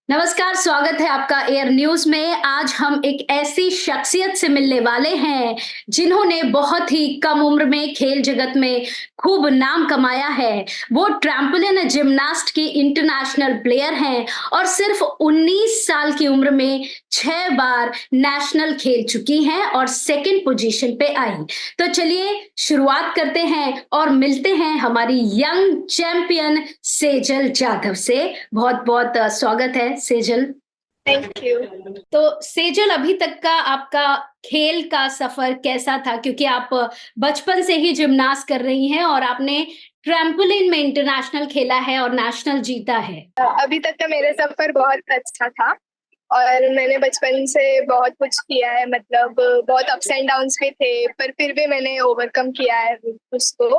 नमस्कार, स्वागत है आपका एयर न्यूज़ में। आज हम एक ऐसी शख्सियत से मिलने वाले हैं, जिन्होंने बहुत ही कम उम्र में खेल जगत में खूब नाम कमाया है। वो ट्रैम्पोलिन जिम्नास्ट की इंटरनेशनल प्लेयर हैं और सिर्फ 19 साल की उम्र में 6 बार नेशनल खेल चुकी हैं और सेकंड पोजीशन पे आई। तो चलिए शुरुआत करते हैं और मिलते हैं हमारी यंग चैंपियन सेजल जाधव से। बहुत-बहुत स्वागत है सेजल। Thank you. तो सेजल, अभी तक का आपका खेल का सफर कैसा था? क्योंकि आप बचपन से ही जिम्नास्ट कर रही हैं और आपने ट्रैम्पोलिन में इंटरनेशनल खेला है और नेशनल जीता है। अभी तक का मेरा सफर बहुत अच्छा था और मैंने बचपन से बहुत कुछ किया है, मतलब बहुत अप्स एंड डाउन्स भी थे, पर फिर भी मैंने ओवरकम किया है उसको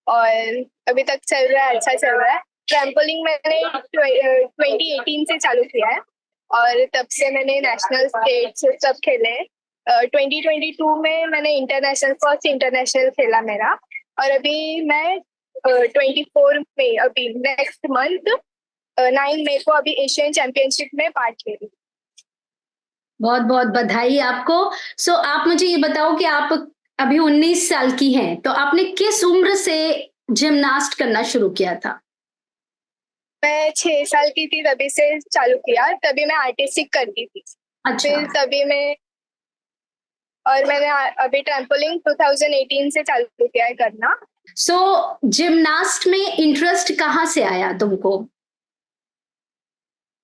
और अभी तक चल रहा है, अच्छा चल रहा है। ट्रैम्पोलिन मैंने 2018 से चालू किया है और तब से मैंने नेशनल स्टेट्स सब खेले। 2022 में मैंने फर्स्ट इंटरनेशनल खेला मेरा, और अभी मैं 24 में, अभी नेक्स्ट मंथ 9 मई को अभी एशियन चैंपियनशिप में पार्ट ले रही। बहुत-बहुत बधाई आपको। सो आप मुझे ये बताओ कि आप अभी 19 साल की हैं, तो आपने किस उम्र से जिम्नास्ट करना शुरू किया था? मैं 6 साल की थी तभी से चालू किया, तभी मैं आर्टिस्टिक करती थी। अच्छा। फिर तभी मैं और मैंने अभी ट्रैम्पोलिन 2018 से चालू किया है करना। सो जिम्नास्ट में इंटरेस्ट कहाँ से आया तुमको?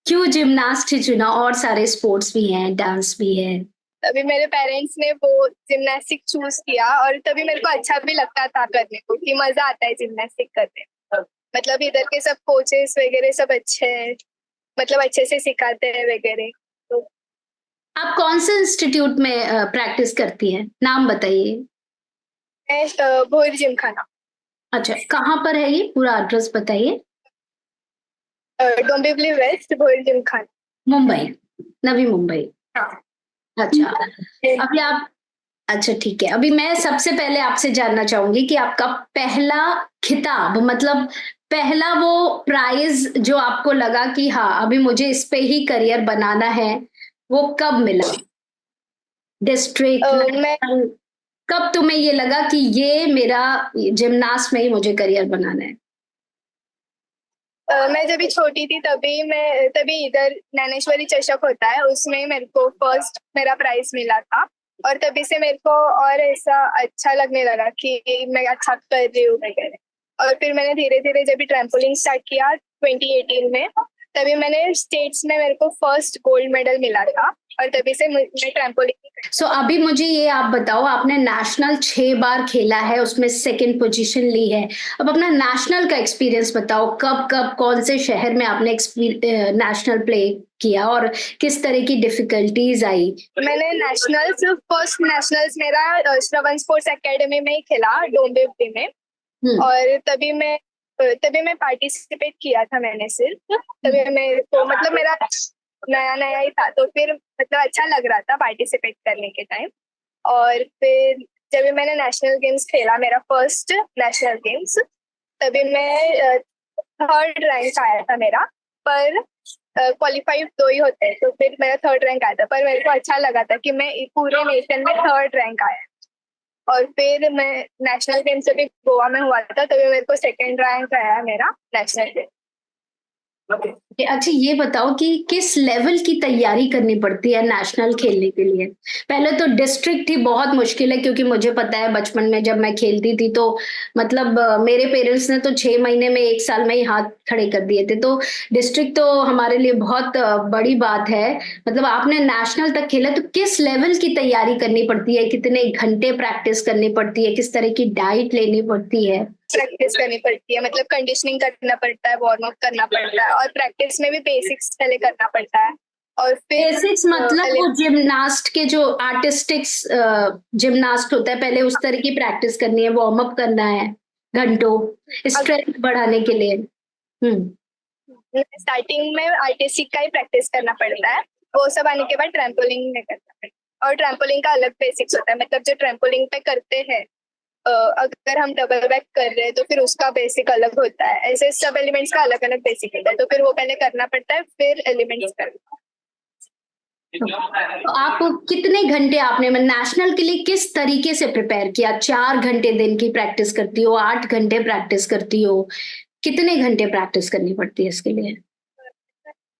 क्यों जिम्नास्ट ही चुना? और सारे स्पोर्ट्स भी हैं, डांस भी है। तभी मेरे पेरेंट्स ने वो जिम्नास्टिक चूज किया और तभी मेरे को अच्छा भी लगता था करने को, कि मजा आता है जिम्नास्टिक करने में। मतलब इधर के सब कोचेस वगैरह सब अच्छे हैं, मतलब अच्छे से सिखाते हैं वगैरह। तो आप कौन से इंस्टीट्यूट में प्रैक्टिस करती हैं? नाम बताइए। मैं भोर जिमखाना, अच्छा, कहाँ पर है ये? पूरा एड्रेस बताइए। डोंबिवली वेस्ट, भोर जिमखाना। मुंबई, नवी मुंबई। हाँ। अच्छा, अभी आप अच्छा ठीक है। अभी मैं सबसे पहले आपसे जानना चाहूँगी कि आपका पहला खिताब मतलब पहला वो प्राइज़ जो आपको लगा कि हाँ, अभी मुझे इस पे ही करियर बनाना है, वो कब मिला? डिस्ट्रिक्ट, मैं नेशनल, कब तुम्हें ये लगा कि ये मेरा जिम्नास्ट में ही मुझे करियर बनाना है? मैं जब भी छोटी थी तभी इधर ज्ञानेश्वरी चषक होता है, उसमें मेरे को फर्स्ट मेरा प्राइज मिला था। और तभी से मेरे को और ऐसा अच्छा लगने लगा कि मैं अच्छा कर रही हूँ वगैरह। और फिर मैंने धीरे धीरे जब भी ट्रैम्पोलिन स्टार्ट किया 2018 में, तभी मैंने स्टेट्स में मेरे को फर्स्ट गोल्ड मेडल मिला था और तभी से मैं ट्रैम्पोलिन। सो अभी मुझे ये आप बताओ, आपने नेशनल 6 बार खेला है, उसमें सेकंड पोजीशन ली है। अब अपना नेशनल का एक्सपीरियंस बताओ, कब-कब, कौन से शहर में आपने नेशनल प्ले किया और किस तरह की डिफिकल्टीज आई? मैंने फर्स्ट नेशनल्स मेरा श्रवण स्पोर्ट्स एकेडमी में ही खेला, डोंबिवली में। हुँ, और तभी मैं पार्टिसिपेट किया था मैंने सिर्फ। हुँ। तभी मेरे को मतलब मेरा नया नया ही था, तो फिर मतलब अच्छा लग रहा था पार्टिसिपेट करने के टाइम। और फिर जब भी मैंने नेशनल गेम्स खेला, मेरा फर्स्ट नेशनल गेम्स, तभी मैं थर्ड रैंक आया था मेरा। पर क्वालिफाइड 2 ही होते हैं, तो फिर मेरा थर्ड रैंक आया था, पर मेरे को अच्छा लगा था कि मैं पूरे नेशन में थर्ड रैंक आया। और फिर मैं नेशनल गेम्स जब भी गोवा में हुआ था, तभी मेरे को सेकंड रैंक आया मेरा नेशनल गेम। अच्छा, ये बताओ कि किस लेवल की तैयारी करनी पड़ती है नेशनल खेलने के लिए? पहले तो डिस्ट्रिक्ट ही बहुत मुश्किल है, क्योंकि मुझे पता है बचपन में जब मैं खेलती थी तो मतलब मेरे पेरेंट्स ने तो 6 महीने में 1 साल में ही हाथ खड़े कर दिए थे। तो डिस्ट्रिक्ट तो हमारे लिए बहुत बड़ी बात है। मतलब आपने नेशनल तक खेला, तो किस लेवल की तैयारी करनी पड़ती है? कितने घंटे प्रैक्टिस करनी पड़ती है? किस तरह की डाइट लेनी पड़ती है? प्रैक्टिस करनी पड़ती है, मतलब कंडीशनिंग करना पड़ता है, वार्म अप करना पड़ता है, और प्रैक्टिस में भी बेसिक्स पहले करना पड़ता है। और फिर बेसिक्स मतलब पहले वो जिम्नास्ट के जो आर्टिस्टिक्स जिम्नास्ट होता है, पहले उस तरह की प्रैक्टिस करनी है, वार्म अप करना है घंटों, स्ट्रेंथ बढ़ाने के लिए। स्टार्टिंग में आर्टिस्टिक का ही प्रैक्टिस करना पड़ता है, वो सब आने के बाद ट्रैम्पोलिन में करना पड़ता है। और ट्रैम्पोलिन का अलग बेसिक्स होता है, मतलब जो ट्रैम्पोलिन पे करते हैं अगर हम डबल बैक कर रहे हैं तो फिर उसका बेसिक अलग होता है, ऐसे सब एलिमेंट्स का अलग अलग बेसिक होता है, तो फिर वो पहले करना पड़ता है फिर एलिमेंट्स करना। तो आप कितने घंटे आपने नेशनल के लिए किस तरीके से प्रिपेयर किया? 4 घंटे दिन की प्रैक्टिस करती हो, 8 घंटे प्रैक्टिस करती हो, कितने घंटे प्रैक्टिस करनी पड़ती है इसके लिए?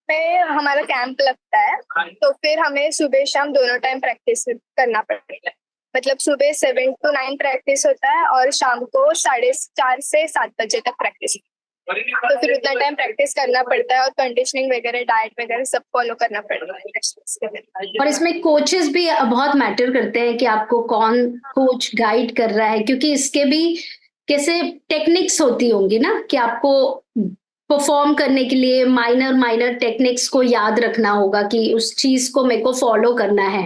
में हमारा कैंप लगता है तो फिर हमें सुबह शाम दोनों टाइम प्रैक्टिस करना पड़ता है। मतलब सुबह 7 to 9 प्रैक्टिस होता है और शाम को 4:30 से 7 बजे तक प्रैक्टिस। तो फिर उतना टाइम प्रैक्टिस करना पड़ता है और कंडीशनिंग वगैरह डाइट वगैरह सब फॉलो करना पड़ता है। और इसमें कोचेस भी बहुत मैटर करते हैं कि आपको कौन कोच गाइड कर रहा है, क्योंकि इसके भी कैसे टेक्निक्स होती होंगी ना कि आपको परफॉर्म करने के लिए माइनर माइनर टेक्निक्स को याद रखना होगा कि उस चीज को मेरे को फॉलो करना है।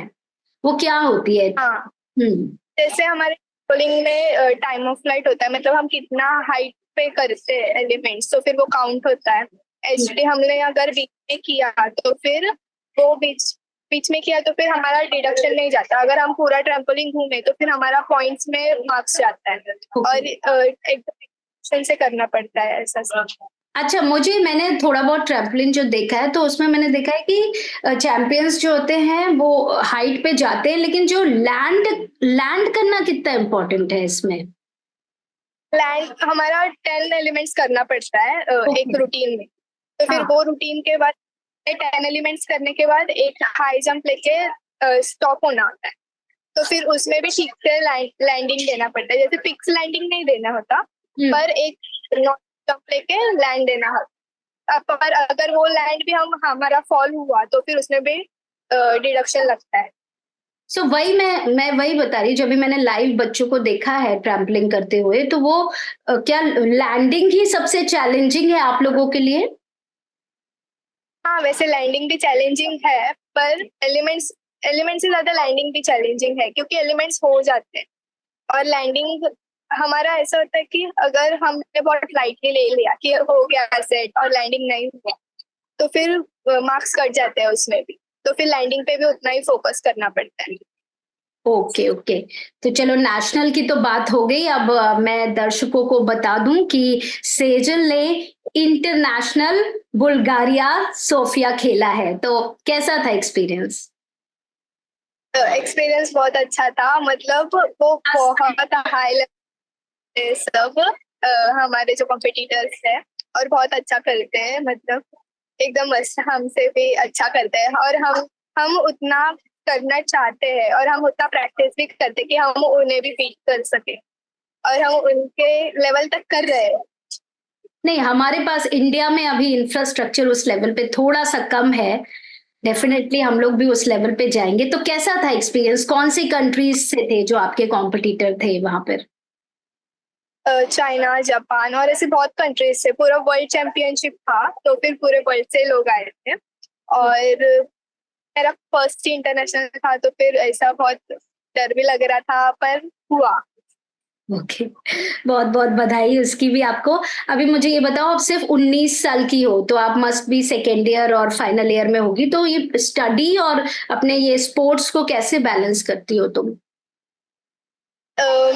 वो क्या होती है? हाँ, हम्म। जैसे हमारे बॉलिंग में टाइम ऑफ फ्लाइट होता है, मतलब हम कितना हाइट पे करते हैं एलिमेंट्स तो फिर वो काउंट होता है। एचडी हमने अगर बीच में किया तो फिर वो बीच बीच में किया तो फिर हमारा डिडक्शन नहीं जाता। अगर हम पूरा ट्रैम्पोलिन घूमे तो फिर हमारा पॉइंट्स में मार्क्स जाता है और एकदम से करना पड़ता है ऐसा सब। अच्छा, मैंने थोड़ा बहुत ट्रैम्पोलिन जो देखा है तो उसमें मैंने देखा है कि चैंपियंस जो होते हैं वो हाइट पे जाते हैं, लेकिन जो लैंड लैंड करना कितना इम्पोर्टेंट है इसमें? लैंड हमारा 10 एलिमेंट्स करना पड़ता है एक रूटीन में। तो फिर हाँ। वो रूटीन के बाद 10 एलिमेंट्स करने के बाद एक हाई जंप लेके स्टॉप होना होता है। तो फिर उसमें भी ठीक से लैंडिंग देना पड़ता है, जैसे फिक्स लैंडिंग नहीं देना होता पर एक नॉन जंप लेके लैंड देना होता। पर अगर वो लैंड भी हमारा फॉल हुआ तो फिर उसमें भी डिडक्शन लगता है। सो वही मैं वही बता रही, जब भी मैंने लाइव बच्चों को देखा है ट्रैम्पलिंग करते हुए तो वो क्या लैंडिंग ही सबसे चैलेंजिंग है आप लोगों के लिए? हाँ, वैसे लैंडिंग भी चैलेंजिंग है पर एलिमेंट्स एलिमेंट से ज्यादा लैंडिंग भी चैलेंजिंग है, क्योंकि एलिमेंट्स हो जाते हैं और लैंडिंग हमारा ऐसा होता है कि अगर हमने बहुत लाइटली ले लिया कि हो गया सेट और लैंडिंग नहीं हुआ तो फिर मार्क्स कट जाते हैं उसमें भी। तो फिर लैंडिंग पे भी उतना ही फोकस करना पड़ता है। Okay okay. तो चलो, नेशनल की तो बात हो गई। अब मैं दर्शकों को बता दूं कि सेजल ने इंटरनेशनल बुल्गारिया सोफिया खेला है, तो कैसा था एक्सपीरियंस? एक्सपीरियंस बहुत अच्छा था, मतलब वो बहुत हाई लेवल पे सब हमारे जो कॉम्पिटिटर्स है और बहुत अच्छा करते हैं, मतलब एकदम मस्त हमसे भी अच्छा करते हैं और हम उतना करना चाहते हैं और हम उतना प्रैक्टिस भी करते हैं कि हम उन्हें भी बीट कर सके और हम उनके लेवल तक कर रहे हैं। नहीं, हमारे पास इंडिया में अभी इंफ्रास्ट्रक्चर उस लेवल पे थोड़ा सा कम है। डेफिनेटली हम लोग भी उस लेवल पे जाएंगे। तो कैसा था एक्सपीरियंस? कौन सी कंट्रीज से थे जो आपके कॉम्पिटिटर थे वहां पर? चाइना, जापान और ऐसे बहुत कंट्रीज से पूरा वर्ल्ड चैंपियनशिप था, तो फिर पूरे वर्ल्ड से लोग आए थे और मेरा फर्स्ट इंटरनेशनल था तो फिर ऐसा बहुत डर भी लग रहा था पर हुआ। ओके, बहुत बहुत बधाई उसकी भी आपको। अभी मुझे ये बताओ, आप सिर्फ 19 साल की हो तो आप मस्ट भी सेकेंड ईयर और फाइनल ईयर में होगी, तो ये स्टडी और अपने ये स्पोर्ट्स को कैसे बैलेंस करती हो तुम?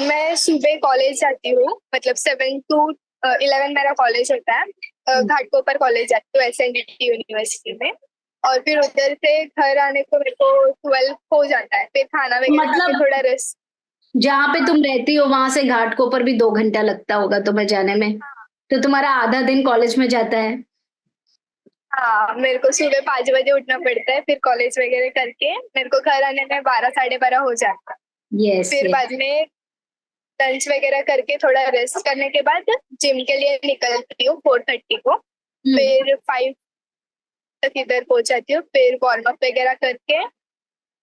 मैं सुबह कॉलेज जाती हूँ, मतलब 7 to 11 मेरा कॉलेज होता है। घाटकोपर कॉलेज जाती हूँ SNDT यूनिवर्सिटी में और फिर उधर से घर आने को मेरे को 12 हो जाता है, फिर खाना वगैरह खा के मतलब थोड़ा रेस्ट। जहाँ पे तुम रहती हो वहां से घाटकोपर भी 2 घंटा लगता होगा तुम्हें जाने में, तो तुम्हारा आधा दिन कॉलेज में जाता है। हाँ, मेरे को सुबह 5 बजे उठना पड़ता है, फिर कॉलेज वगैरह करके मेरे को घर आने में 12 साढ़े 12 हो जाता है। यस फिर यस। बाद में लंच वगैरह करके थोड़ा रेस्ट करने के बाद जिम के लिए निकलती हूँ 4:30 को। फिर 5 तक इधर पहुंच जाती हूँ, फिर वार्म अप वगैरह करके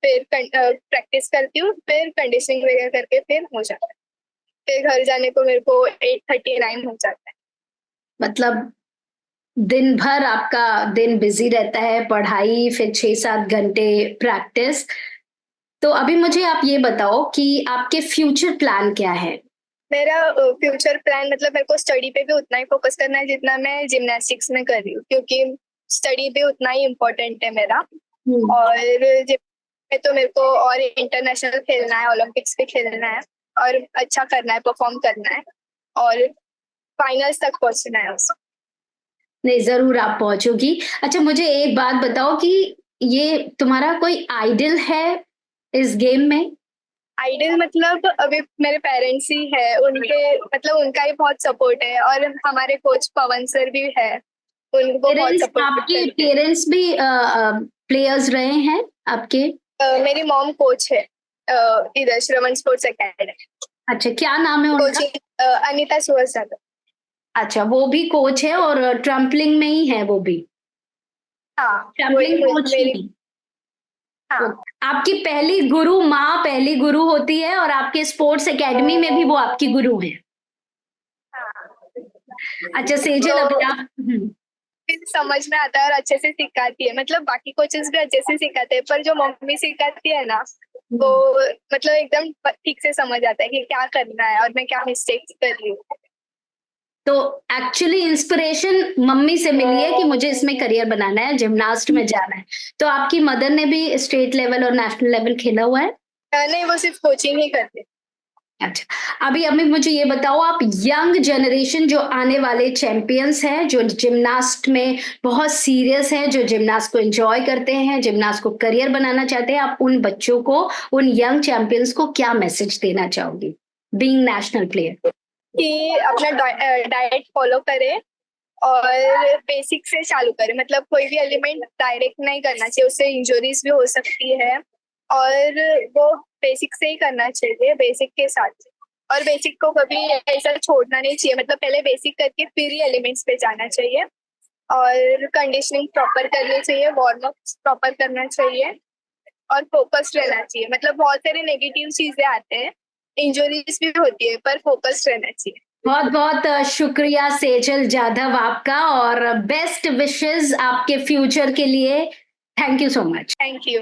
फिर प्रैक्टिस करती हूँ, फिर कंडीशनिंग वगैरह करके फिर हो जाता है। फिर घर जाने को मेरे को 8:39 हो जाता है। मतलब दिन भर आपका दिन बिजी रहता है, पढ़ाई फिर 6-7 घंटे प्रैक्टिस। तो अभी मुझे आप ये बताओ कि आपके फ्यूचर प्लान क्या है? मेरा फ्यूचर प्लान मतलब मेरे को स्टडी पे भी उतना ही फोकस करना है जितना मैं जिम्नास्टिक्स में कर रही हूँ, क्योंकि स्टडी भी उतना ही इम्पोर्टेंट है मेरा। और जिम में तो मेरे को और इंटरनेशनल खेलना है, ओलंपिक्स भी खेलना है। और अच्छा करना है, परफॉर्म करना है और फाइनल्स तक पहुंचना है उसको। नहीं, ज़रूर आप पहुँचोगी। अच्छा, मुझे एक बात बताओ कि ये तुम्हारा कोई आइडल है इस गेम में? आइडल मतलब अभी मेरे पेरेंट्स ही है, उनके मतलब उनका ही बहुत सपोर्ट है और हमारे कोच पवन सर भी है, उनको बहुत पेरेंट्स, सपोर्ट आपके करते पेरेंट्स भी प्लेयर्स रहे हैं आपके? हैं। मेरी मॉम कोच है इधर श्रवण स्पोर्ट्स एकेडमी। अच्छा, क्या नाम है उनका? कोचिंग अनीता सुहास यादव। अच्छा, वो भी कोच है और ट्रम्पलिंग में ही है वो भी? हाँ, वही ट्रम्पलिंग कोच मेरी। ही? हाँ आपकी पहली गुरु माँ पहली गुरु होती है और आपके स्पोर्ट्स एकेडमी में भी वो आपकी गुरु हैं। हाँ, अच्छा सेजल, तो अभी आप फिर समझ में आता है और अच्छे से सिखाती है, मतलब बाकी कोचेस भी अच्छे से सिखाते हैं पर जो मम्मी सिखाती है ना, वो मतलब एकदम ठीक से समझ आता है कि क्या करना है और मैं क्या मिस्टेक्स कर रही हूँ। तो एक्चुअली इंस्पिरेशन मम्मी से मिली है कि मुझे इसमें करियर बनाना है, जिम्नास्ट में जाना है। तो आपकी मदर ने भी स्टेट लेवल और नेशनल लेवल खेला हुआ है? नहीं, वो सिर्फ कोचिंग ही करते हैं। अच्छा, अभी अभी मुझे ये बताओ, आप यंग जनरेशन जो आने वाले चैंपियंस हैं, जो जिम्नास्ट में बहुत सीरियस हैं, जो जिम्नास्ट को एंजॉय करते हैं, जिम्नास्ट को करियर बनाना चाहते हैं, आप उन बच्चों को, उन यंग चैंपियंस को क्या मैसेज देना चाहोगी बीइंग नेशनल प्लेयर? कि अपना डाइट फॉलो करे और बेसिक से चालू करे, मतलब कोई भी एलिमेंट डायरेक्ट नहीं करना चाहिए, उससे इंजरीज भी हो सकती है और वो बेसिक से ही करना चाहिए, बेसिक के साथ। और बेसिक को कभी ऐसा छोड़ना नहीं चाहिए, मतलब पहले बेसिक करके फिर ही एलिमेंट्स पे जाना चाहिए और कंडीशनिंग प्रॉपर करनी चाहिए, वार्म अप प्रॉपर करना चाहिए और फोकस्ड रहना चाहिए। मतलब बहुत सारे नेगेटिव चीजें आते हैं, इंजरीज भी होती है, पर फोकस्ड रहना चाहिए। बहुत बहुत शुक्रिया सेजल जाधव आपका, और बेस्ट विशेस आपके फ्यूचर के लिए। Thank you so much. Thank you.